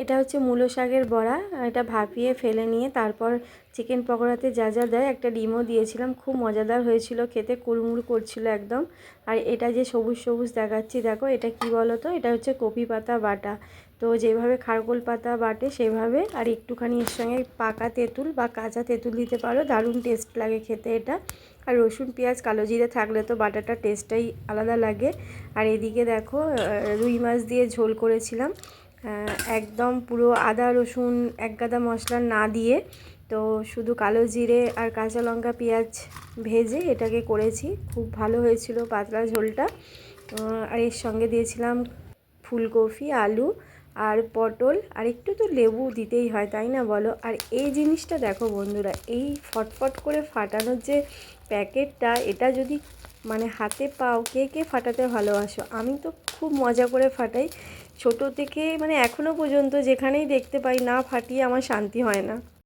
এটা হচ্ছে মূলো শাকের বড়া। এটা ভাপিয়ে ফেলে নিয়ে তারপর চিকেন পকোড়াতে যা যা দেয় একটা ডিমও দিয়েছিলাম, খুব মজাদার হয়েছিল খেতে, কুড়মুড় করছিল একদম। আর এটা যে সবুজ সবুজ দেখাচ্ছি দেখো, এটা কি বলো তো, এটা হচ্ছে কপি পাতা বাটা। তো যেভাবে খারকোল পাতা বাটে সেভাবে, আর একটুখানি এর সঙ্গে পাকা তেঁতুল বা কাঁচা তেঁতুল দিতে পারো, দারুণ টেস্ট লাগে খেতে এটা। আর রসুন পেঁয়াজ কালো জিরে থাকলে তো বাটাটা টেস্টটাই আলাদা লাগে। আর এদিকে দেখো রুই মাছ দিয়ে ঝোল করেছিলাম, একদম পুরো আদা রসুন এক গাদা মশলা না দিয়ে, তো শুধু কালো জিরে আর কাঁচা লঙ্কা পেঁয়াজ ভেজে এটাকে করেছি। খুব ভালো হয়েছিল পাতলা ঝোলটা। আর এর সঙ্গে দিয়েছিলাম ফুলকপি, আলু আর পটল, আর একটু তো লেবু দিতেই হয়, তাই না বলো। আর এই জিনিসটা দেখো বন্ধুরা, এই ফটফট করে ফাটানোর যে প্যাকেটটা, এটা যদি মানে হাতে পাও, কে কে ফাটাতে ভালোবাসো। আমি তো খুব মজা করে ফাটাই ছোটো থেকে, মানে এখনও পর্যন্ত যেখানেই দেখতে পাই না ফাটিয়ে আমার শান্তি হয় না।